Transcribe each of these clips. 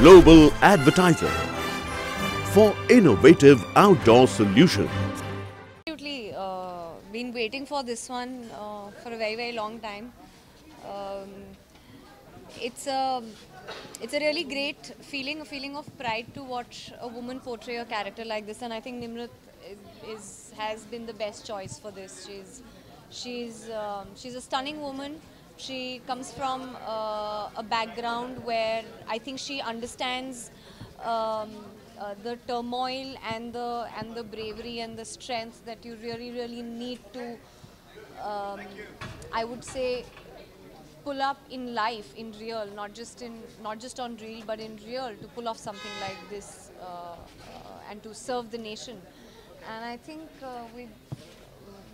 global advertiser for innovative outdoor solutions. Absolutely, been waiting for this one for a very long time. Um, it's a really great feeling, a feeling of pride to watch a woman portray a character like this, and I think Nimrat has been the best choice for this. She's a stunning woman. She comes from a background where I think she understands the turmoil and the bravery and the strength that you really need to, I would say, pull up in life, in real, not just on reel, but in real, to pull off something like this and to serve the nation. And I think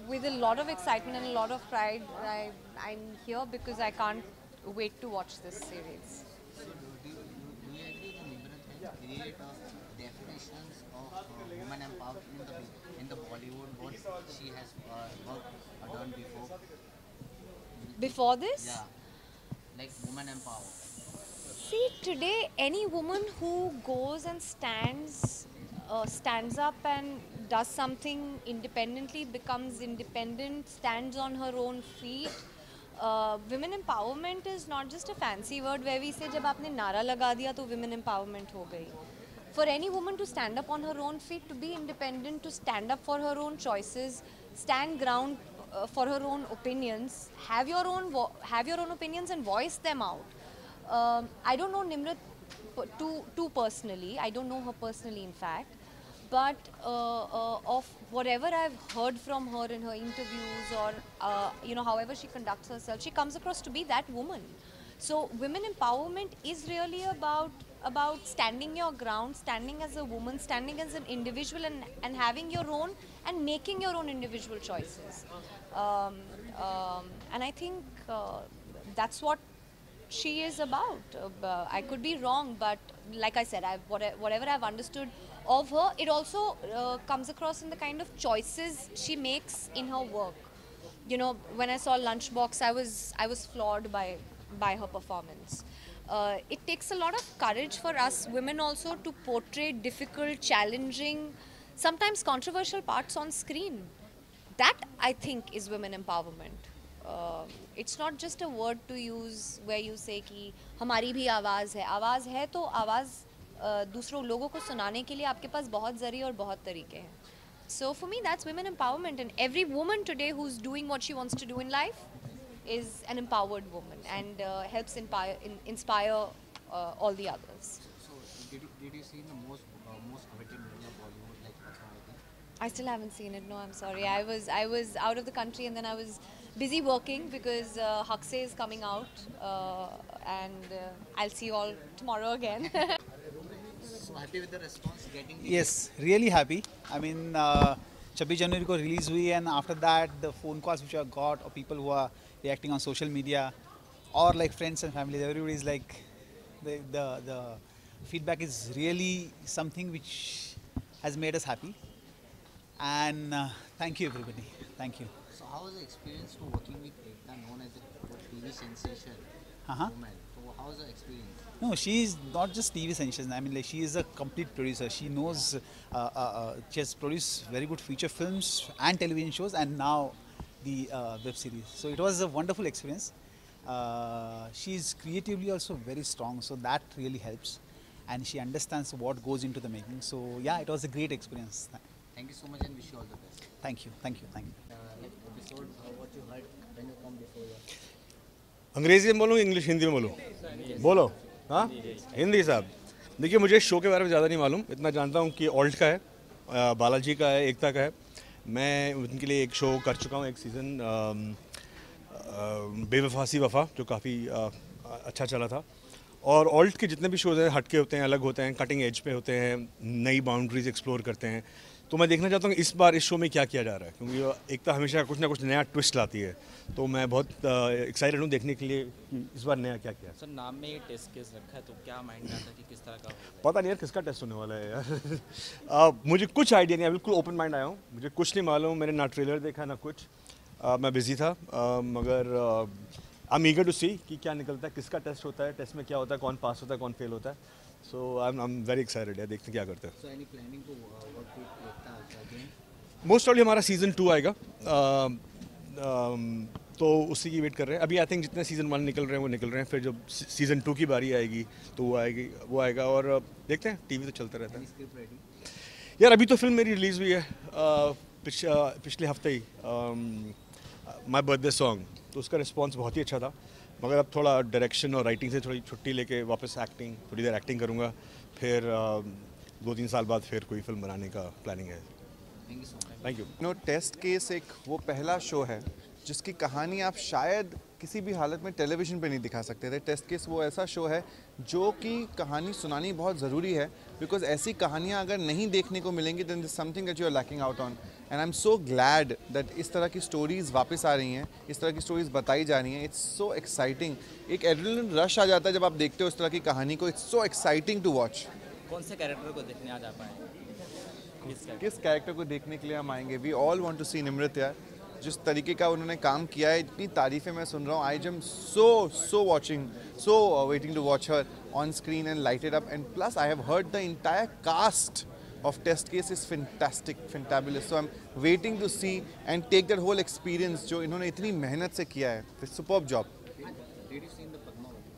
with a lot of excitement and a lot of pride, I'm here because I can't wait to watch this series. So do you agree that Nimrat has created a definitions of woman empowerment in the Bollywood, what she has worked or done before? Before this? Yeah, like woman empower. See, today any woman who goes and stands up and does something independently, becomes independent, stands on her own feet. Women empowerment is not just a fancy word where we say जब आपने नारा लगा दिया तो women empowerment हो गई. For any woman to stand up on her own feet, to be independent, to stand up for her own choices, stand ground for her own opinions, have your own opinions and voice them out. I don't know Nimrat too personally. I don't know her personally, in fact. But of whatever I've heard from her in her interviews, or however she conducts herself, she comes across to be that woman. So women empowerment is really about standing your ground, standing as a woman, standing as an individual, and having your own and making your own individual choices. And I think that's what she is about. I could be wrong, but like I said, whatever I've understood of her, it also comes across in the kind of choices she makes in her work. You know, when I saw Lunchbox, I was floored by her performance. It takes a lot of courage for us women also to portray difficult, challenging, sometimes controversial parts on screen. That, I think, is women empowerment. It's not just a word to use where you say कि हमारी भी आवाज़ है तो आवाज़ दूसरों लोगों को सुनाने के लिए आपके पास बहुत ज़रिए और बहुत तरीके हैं. So for me, that's women empowerment, and every woman today who's doing what she wants to do in life is an empowered woman and helps inspire all the others. So did you see the most awaited movie of Bollywood, like Patnaudi? I still haven't seen it. No, I'm sorry. I was out of the country, and then I was busy working because Haksay is coming out, and I'll see you all tomorrow again. So happy with the response getting? Yes, really happy. I mean, 26 January को release हुई, and after that the phone calls which I got, or people who are reacting on social media, or like friends and family, everybody is like, the feedback is really something which has made us happy. And thank you everybody. Thank you. So how was the experience to working with Ekta, known as a TV sensation Uh-huh. woman? So how was the experience? No, she is not just TV sensation. I mean, like, she is a complete producer. She knows, she has produced very good feature films and television shows, and now the web series. So it was a wonderful experience. She is creatively also very strong, so that really helps. And she understands what goes into the making. So yeah, it was a great experience. Thank you so much and wish you all the best. Thank you, thank you, thank you. Like episode, what you heard when you come before you. अंग्रेजी में बोलूँ English Hindi में बोलूँ बोलो हाँ हिंदी साहब देखिए मुझे शो के बारे में ज़्यादा नहीं मालूम इतना जानता हूँ कि ऑल्ट का है बालाजी का है एकता का है मैं उनके लिए एक शो कर चुका हूँ एक सीज़न बेवफा सी वफा जो काफ़ी अच्छा चला था और ऑल्ट के जितने भी शोज़ हैं हटके होते हैं अलग होते हैं कटिंग एज पे होते हैं नई बाउंड्रीज एक्सप्लोर करते हैं तो मैं देखना चाहता हूँ इस बार इस शो में क्या किया जा रहा है क्योंकि एकता हमेशा कुछ ना कुछ नया ट्विस्ट लाती है तो मैं बहुत एक्साइटेड हूँ देखने के लिए कि इस बार नया क्या किया। सर नाम में ये टेस्ट केस रखा है तो क्या माइंड में आता है कि किस तरह का पता नहीं यार किसका टेस्ट होने वाला है यार मुझे कुछ आइडिया नहीं है बिल्कुल ओपन माइंड आया हूँ मुझे कुछ नहीं मालूम मैंने ना ट्रेलर देखा ना कुछ मैं बिज़ी था मगर आई एम ईगर टू सी कि क्या निकलता है किसका टेस्ट होता है टेस्ट में क्या होता है कौन पास होता है कौन फेल होता है सो आई एम वेरी एक्साइटेड है, देखते हैं क्या करते हैं. So any planning to work with Ekta again? Most probably हमारा सीज़न 2 आएगा, तो उसी की वेट कर रहे हैं. अभी आई थिंक जितने सीज़न 1 निकल रहे हैं वो निकल रहे हैं, फिर जब सीज़न 2 की बारी आएगी तो वो आएगा और देखते हैं. टीवी तो चलता रहता है. Script ready? यार अभी तो फिल्म मेरी रिलीज़ हुई है पिछले हफ्ते ही, माई बर्थडे सॉन्ग, तो उसका रिस्पॉन्स बहुत ही अच्छा था. मगर अब थोड़ा डायरेक्शन और राइटिंग से थोड़ी छुट्टी लेके वापस थोड़ी देर एक्टिंग करूँगा, फिर 2-3 साल बाद फिर कोई फिल्म बनाने का प्लानिंग है. Thank you so much. Thank you. Test case एक वो पहला शो है जिसकी कहानी आप शायद किसी भी हालत में टेलीविज़न पे नहीं दिखा सकते थे. टेस्ट केस वो ऐसा शो है जो कि कहानी सुनानी बहुत ज़रूरी है, बिकॉज ऐसी कहानियाँ अगर नहीं देखने को मिलेंगी than this something that you are lacking out on. And I am so glad that इस तरह की स्टोरीज़ वापस आ रही हैं, इस तरह की स्टोरीज़ बताई जा रही हैं. It's so exciting. एक एड्रेनलिन रश आ जाता है जब आप देखते हो इस तरह की कहानी को. It's so exciting to watch. कौन से कैरेक्टर को देखने आज आ पाए? किस कैरेक्टर को देखने के लिए हम आएंगे? वी ऑल वांट टू सी निमृत यार. जिस तरीके का उन्होंने काम किया है, इतनी तारीफ़ें मैं सुन रहा हूँ. I am so watching, so waiting to watch her on screen and light it up. And plus I have heard the entire cast of Test Case is fantastic, fantabulous. So I'm waiting to see and take that whole experience जो इन्होंने इतनी मेहनत से किया है. It's superb job. Did you see the Padmavati?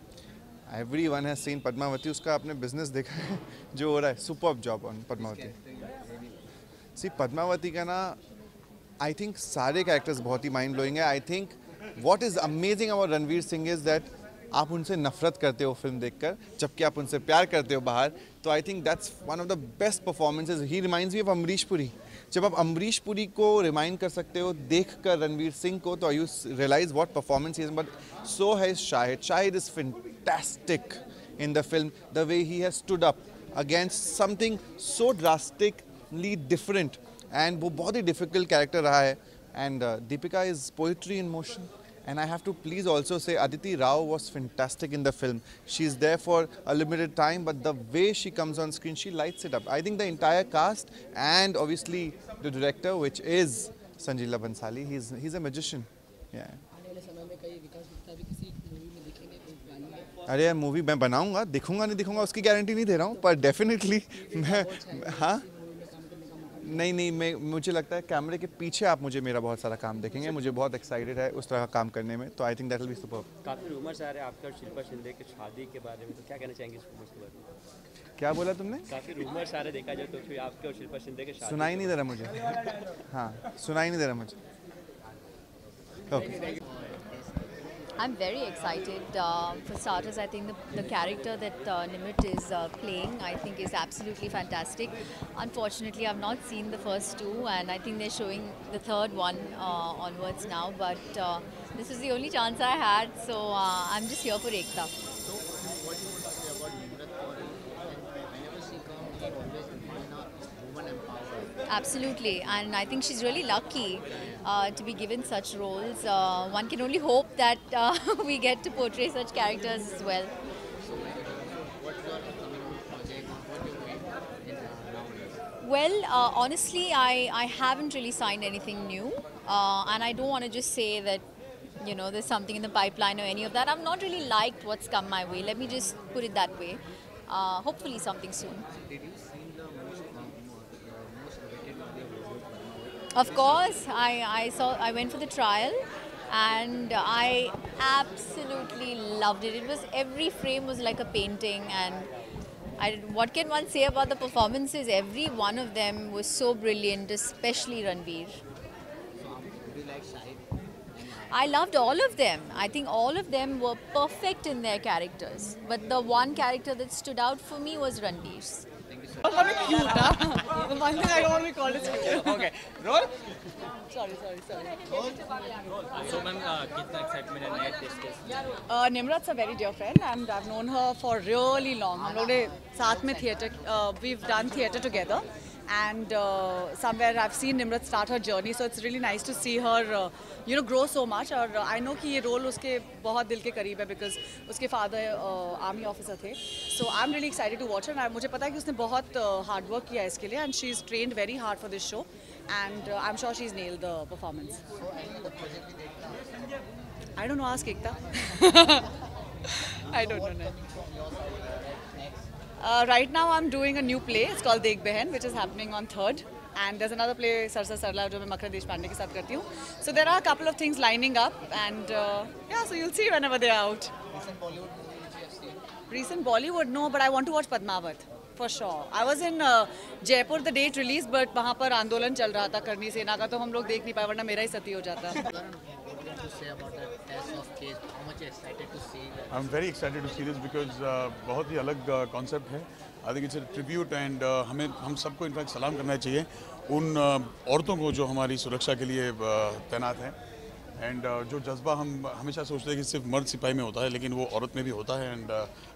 Everyone has seen Padmavati. उसका आपने business देखा है जो हो रहा है. Superb job on Padmavati. See Padmavati का ना, I think सारे characters बहुत ही mind blowing है. I think what is amazing about Ranveer Singh is that आप उनसे नफरत करते हो फिल्म देखकर, जबकि आप उनसे प्यार करते हो बाहर. तो I think that's one of the best performances. He reminds me of Amrish Puri. जब आप अमरीश पुरी को रिमाइंड कर सकते हो देखकर रणवीर सिंह को, तो you realize what performance he is. But so है Shahid. Shahid is fantastic in the film. The way he has stood up against something so drastically different, and वो बहुत ही डिफिकल्ट कैरेक्टर रहा है. And Deepika is poetry in motion. And I have to please also say Aditi Rao was fantastic in the film. She's there for a limited time, but the way she comes on screen, she lights it up. I think the entire cast and obviously the director, which is Sanjeela Bansali, he's a magician. Yeah. अरे यार movie मैं बनाऊंगा, दिखूंगा नहीं दिखूंगा उसकी guarantee नहीं दे रहा हूँ, पर डेफिनेटली मैं हाँ नहीं मुझे लगता है कैमरे के पीछे आप मुझे मेरा बहुत सारा काम देखेंगे. मुझे बहुत एक्साइटेड है उस तरह का काम करने में. तो I think that will be superb. काफ़ी रूमर्स आ रहे हैं आपके और शिल्पा शिंदे के शादी के बारे में, तो क्या कहना चाहेंगे इस रूमर्स के बारे में? क्या बोला तुमने? काफ़ी रूमर्स आ रहे देखा जाए तो आपके और शिल्पा शिंदे के शादी. सुनाई नहीं दे रहा मुझे. हाँ सुनाई नहीं दे रहा मुझे. Okay. I'm very excited. For starters, I think the character that Nimit is playing, I think is absolutely fantastic. Unfortunately, I've not seen the first two, and I think they're showing the third one onwards now. But this is the only chance I had, so I'm just here for Ekta. So what you would say about Nimrat Kaur? Whenever she comes, she always been a woman empowered. Absolutely, and I think she's really lucky to be given such roles. One can only hope that we get to portray such characters as well. So what's your upcoming project? What you doing in nowadays? Well, honestly, I haven't really signed anything new, and I don't want to just say that, you know, there's something in the pipeline or any of that. I've not really liked what's come my way. Let me just put it that way. Hopefully something soon. Did you see the most awaited movie of Padmavati? Of course, I went for the trial, and I absolutely loved it. It was, every frame was like a painting, and what can one say about the performances? Every one of them was so brilliant, especially Ranveer. So do you like Shahid? I loved all of them. I think all of them were perfect in their characters. But the one character that stood out for me was Ranveer's. Cute, huh? One thing I don't want to be called is cute. Okay, roll. Sorry. So ma'am कितना excitement है नए test case? Nimrat's a very dear friend, and I've known her for really long. हम लोग ने साथ में we've done theatre together, and somewhere I've seen Nimrat start her journey, so it's really nice to see her, grow so much. और I know कि ये role उसके बहुत दिल के करीब है, because उसके father army officer थे. So I'm really excited to watch her, and मुझे पता है कि उसने बहुत hard work किया है इसके लिए, and she's trained very hard for this show, and I'm sure she's nailed the performance. I don't know, ask Ekta. I don't know. Right now I'm doing a new play. It's called Dekh Behan, which is happening on 3rd. And there's another play, Sarsa Sarla, जो मैं मकर देशपांडे के साथ करती हूँ. So there are a couple of things lining up, and yeah, so you'll see whenever they're out. Recent Bollywood, no, but I want to watch Padmavat for sure. I was in Jaipur the day it released, but वहाँ पर आंदोलन चल रहा था करनी सेना का, तो हम लोग देख नहीं पाए, वरना मेरा ही सती हो जाता. I'm very excited to see this because बहुत ही अलग concept है. I think it's a tribute and हम सबको इनफैक्ट सलाम करना चाहिए उन औरतों को जो हमारी सुरक्षा के लिए तैनात हैं. एंड जो जज्बा हम हमेशा सोचते हैं कि सिर्फ मर्द सिपाही में होता है, लेकिन वो औरत में भी होता है. एंड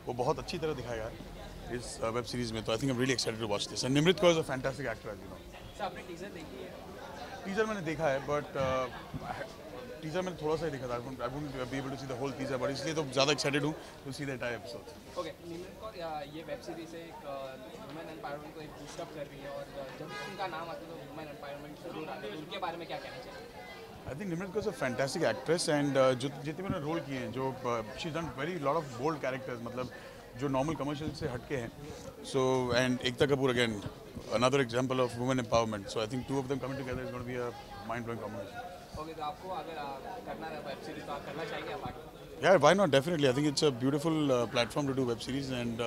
वो बहुत अच्छी तरह दिखाया है इस वेब सीरीज़ में. तो I think I am really excited to watch this. And Nimrat Kaur is a fantastic actor, as you know. Sir आपने टीजर देखी है? टीजर मैंने देखा है, बट टीजर मैंने थोड़ा सा ही देखा था. I wouldn't be able to see the whole teaser, but इसलिए तो ज़्यादा एक्साइटेड हूँ to see the entire episode. Okay, Nimrat Kaur ये वेब सीरीज एक वुमेन एम्पावरमेंट को एक बूस्टअप कर रही है, और जब उनका नाम आता है तो वुमेन एम्पावरमेंट जरूर आता है. तो उनके बारे में क्या कहना चाहिए? I think Nimrat Kaur is a fantastic actress. And जितने मैंने रोल किए हैं, जो she done very lot of bold characters, मतलब जो नॉर्मल कमर्शियल से हटके हैं. So and Ekta Kapoor again another example of women empowerment. So I think two of them coming together is going to be a mind-blowing combination. Okay, तो आपको अगर करना है वेब सीरीज तो आप करना चाहेंगे आप आगे? Yeah, why not? Definitely. I think it's a beautiful platform to do web series, and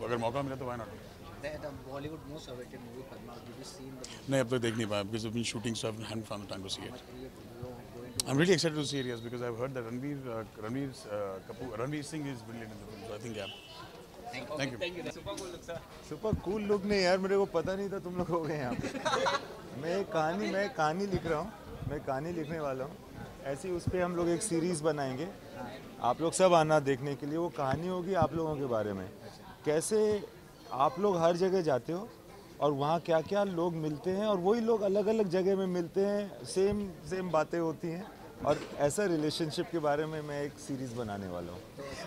अगर मौका मिले तो why not? The Bollywood most awaited movie Padmavat, did you see in the नहीं, अब तक देख नहीं पाया because I've been shooting, so I haven't found the time to see it. I'm really excited to see it, yes, because I've heard that Ranveer Singh is brilliant in the film. So I think yeah. Thank you. Super cool look sir. Super cool look नहीं यार, मेरे को पता नहीं था तुम लोग हो गए यहाँ पे. मैं कहानी लिख रहा हूँ, मैं कहानी लिखने वाला हूँ. ऐसे उस पर हम लोग एक सीरीज़ बनाएंगे. आप लोग सब आना देखने के लिए. वो कहानी होगी आप लोगों के बारे में, कैसे आप लोग हर जगह जाते हो और वहाँ क्या क्या लोग मिलते हैं, और वही लोग अलग अलग जगह में मिलते हैं, सेम बातें होती हैं, और ऐसा रिलेशनशिप के बारे में मैं एक सीरीज़ बनाने वाला हूँ.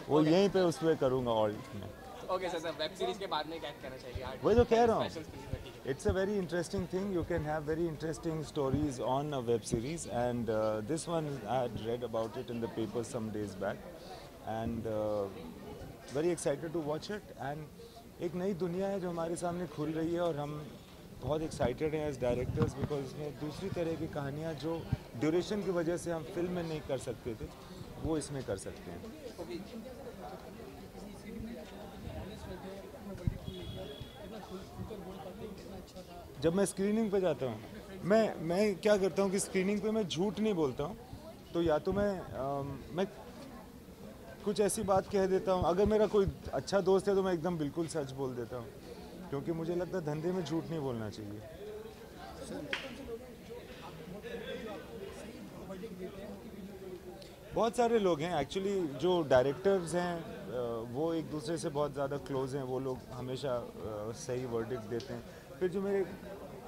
वो यहीं पे उस पर करूँगा ऑल्ट में. ओके सर, वेब सीरीज के बाद में क्या कहना चाहिए? वही तो कह रहा हूँ. It's a very interesting thing. You can have very interesting stories on a web series, and this one I had read about it in the paper some days back, and very excited to watch it. And एक नई दुनिया है जो हमारे सामने खुल रही है, और हम बहुत एक्साइटेड हैं एज डायरेक्टर्स, बिकॉज इसमें दूसरी तरह की कहानियाँ जो ड्यूरेशन की वजह से हम फिल्म में नहीं कर सकते थे, वो इसमें कर सकते हैं. जब मैं स्क्रीनिंग पे जाता हूँ, मैं क्या करता हूँ कि स्क्रीनिंग पे मैं झूठ नहीं बोलता हूँ. तो या तो मैं कुछ ऐसी बात कह देता हूँ. अगर मेरा कोई अच्छा दोस्त है तो मैं एकदम बिल्कुल सच बोल देता हूँ, क्योंकि मुझे लगता है धंधे में झूठ नहीं बोलना चाहिए. बहुत सारे लोग हैं एक्चुअली जो डायरेक्टर्स हैं, वो एक दूसरे से बहुत ज़्यादा क्लोज हैं. वो लोग हमेशा सही वर्डिक्ट देते हैं. फिर जो मेरे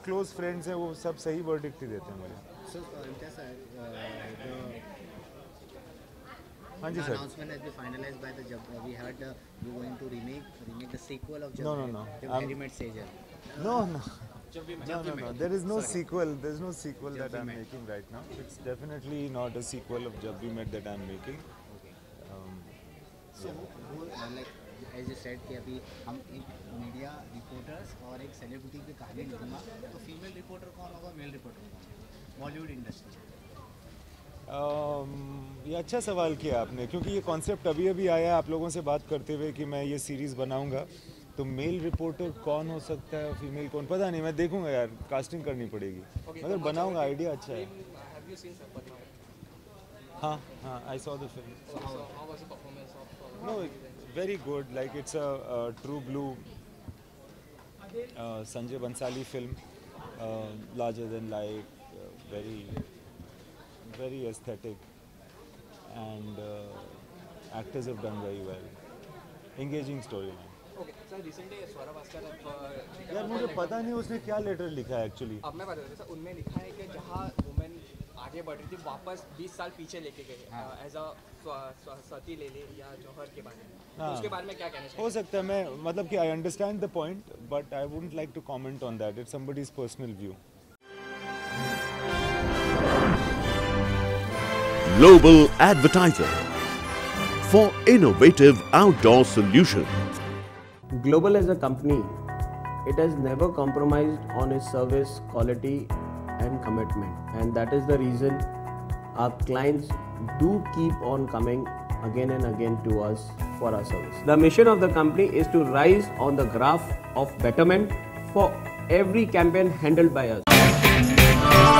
क्लोज फ्रेंड्स हैं वो सब सही वर्डिक्ट ही देते हैं मुझे. हाँ जी sir. Announcement has been finalized by the Jab. We heard you going to remake the sequel of Jab. No. Harry Met Sejal. No. There is no sequel. There is no sequel that I'm making right now. It's definitely not a sequel of Jab We Met that I'm making. So, like as you said कि अभी हम एक media reporters और एक celebrity की कहानी लिखूंगा, तो फीमेल रिपोर्टर कौन होगा, मेल रिपोर्टर कौन होगा बॉलीवुड इंडस्ट्री? ये अच्छा सवाल किया आपने, क्योंकि ये कॉन्सेप्ट अभी आया आप लोगों से बात करते हुए कि मैं ये सीरीज़ बनाऊंगा. तो मेल रिपोर्टर कौन हो सकता है, फीमेल कौन, पता नहीं. मैं देखूंगा यार, कास्टिंग करनी पड़ेगी. मगर बनाऊंगा, आइडिया अच्छा है. हाँ, I saw the film. No, very good. Like it's a true blue Sanjay Bansali film, larger than life, very aesthetic, and actors have done very well. Engaging storyline. Okay sir, recently Swara Bhaskar यार मुझे पता नहीं उसने क्या letter लिखा है actually. अब मैं बता देता हूँ. उनमें लिखा है कि जहाँ वुमेन आगे बढ़ रही थी वापस 20 साल पीछे लेके गए एज अ सती ले ले या जौहर के बारे में. तो उसके बारे में क्या कहना चाहिए? हो सकता है, मैं मतलब कि I understand the point, but I wouldn't like to comment on that. It's somebody's personal view. Global Advertiser for innovative outdoor solutions. Global as a company, it has never compromised on its service quality and commitment, and that is the reason our clients do keep on coming again and again to us for our service. The mission of the company is to rise on the graph of betterment for every campaign handled by us.